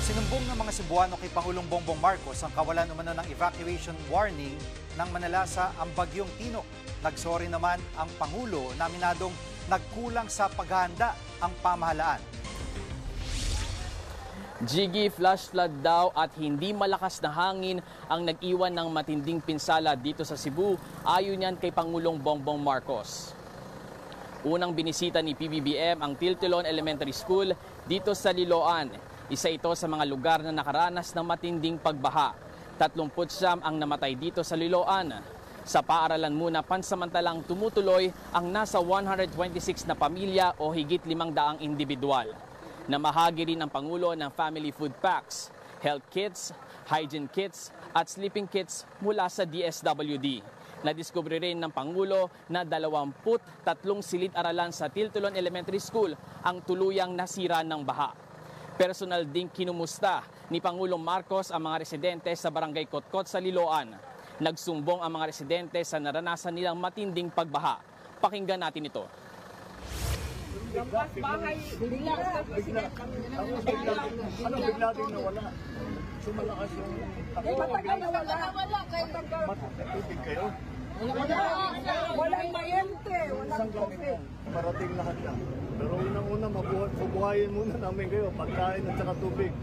Sinumbong ng mga Cebuano kay Pangulong Bongbong Marcos ang kawalan umano ng evacuation warning ng manalasa ang Bagyong Tino. Nagsorry naman ang Pangulo na aminadong nagkulang sa paghahanda ang pamahalaan. Jiggy, flash flood daw at hindi malakas na hangin ang nag-iwan ng matinding pinsala dito sa Cebu, ayon yan kay Pangulong Bongbong Marcos. Unang binisita ni PBBM ang Tiltilon Elementary School dito sa Liloan. Isa ito sa mga lugar na nakaranas ng matinding pagbaha. 39 ang namatay dito sa Liloan. Sa paaralan muna pansamantalang tumutuloy ang nasa 126 na pamilya o higit 500 individual. Namahagi rin ang Pangulo ng family food packs, health kits, hygiene kits at sleeping kits mula sa DSWD. Nadiskubre rin ng Pangulo na 23 silid-aralan sa Tiltilon Elementary School ang tuluyang nasira ng baha. Personal ding kinumusta ni Pangulong Marcos ang mga residente sa Barangay Kotkot sa Liloan. Nagsumbong ang mga residente sa naranasan nilang matinding pagbaha. Pakinggan natin ito. Lampas bahay, bigla sa president. Bigla din nawala. Sumalakas yung Matagal na wala. matutubig kayo. Walang mayente, walang tubig. Parating lahat na. Pero unang-una, mabuhayin muna namin kayo. Pagkain at saka tubig.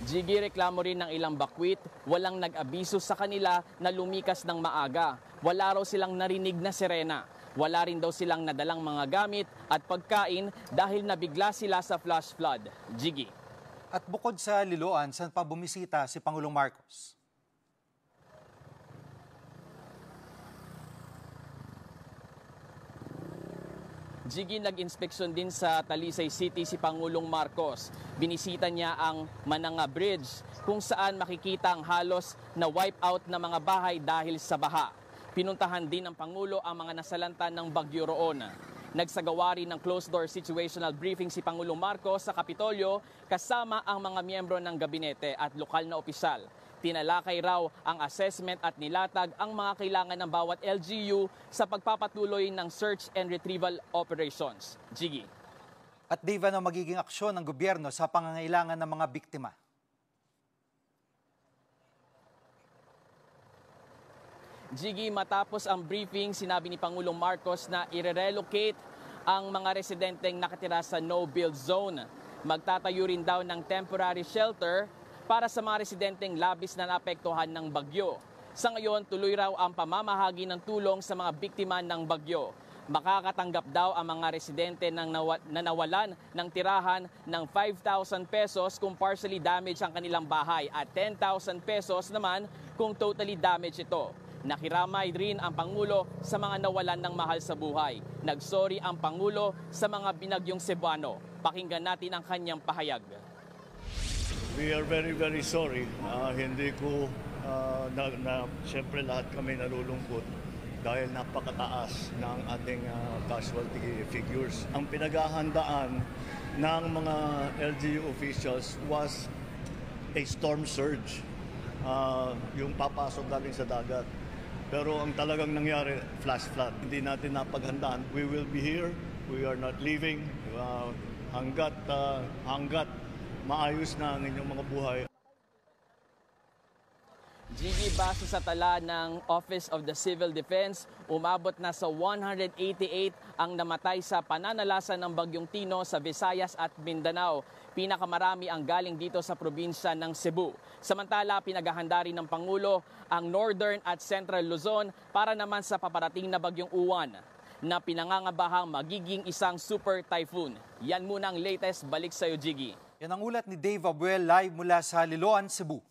Jiggy, reklamo rin ng ilang bakwit, walang nag-abiso sa kanila na lumikas ng maaga. Wala raw silang narinig na sirena. Wala rin daw silang nadalang mga gamit at pagkain dahil nabigla sila sa flash flood. Jiggy. At bukod sa Liloan, saan pa bumisita si Pangulong Marcos? Jiggy, nag-inspeksyon din sa Talisay City si Pangulong Marcos. Binisita niya ang Mananga Bridge kung saan makikita ang halos na wipe out na mga bahay dahil sa baha. Pinuntahan din ng Pangulo ang mga nasalanta ng bagyo roon. Nagsagawa rin ng closed-door situational briefing si Pangulong Marcos sa Kapitolyo kasama ang mga miyembro ng gabinete at lokal na opisyal. Tinalakay raw ang assessment at nilatag ang mga kailangan ng bawat LGU sa pagpapatuloy ng search and retrieval operations. Jiggy. At Dave, ano magiging aksyon ng gobyerno sa pangangailangan ng mga biktima? Jiggy, matapos ang briefing, sinabi ni Pangulong Marcos na i-relocate ang mga residenteng nakatira sa no-build zone. Magtatayo rin daw ng temporary shelter para sa mga residenteng labis na naapektuhan ng bagyo. Sa ngayon, tuloy raw ang pamamahagi ng tulong sa mga biktima ng bagyo. Makakatanggap daw ang mga residente na nawalan ng tirahan ng 5,000 pesos kung partially damaged ang kanilang bahay at 10,000 pesos naman kung totally damaged ito. Nakiramay rin ang Pangulo sa mga nawalan ng mahal sa buhay. Nagsorry ang Pangulo sa mga binagyong Cebuano. Pakinggan natin ang kanyang pahayag. We are very, very sorry. Hindi ko, siyempre lahat kami nalulungkot dahil napakataas ng ating casualty figures. Ang pinaghahandaan ng mga LGU officials was a storm surge, yung papasok galing sa dagat. Pero ang talagang nangyari, flash flood. Hindi natin napaghandaan. We will be here. We are not leaving hanggat maayos na ang inyong mga buhay. Jiggy, base sa tala ng Office of the Civil Defense, umabot na sa 188 ang namatay sa pananalasa ng Bagyong Tino sa Visayas at Mindanao. Pinakamarami ang galing dito sa probinsya ng Cebu. Samantala, pinaghahanda rin ng Pangulo ang Northern at Central Luzon para naman sa paparating na Bagyong Uwan na pinangangabahang magiging isang super typhoon. Yan muna ang latest. Balik sa'yo, Jiggy. Yan ang ulat ni Dave Abuel live mula sa Liloan, Cebu.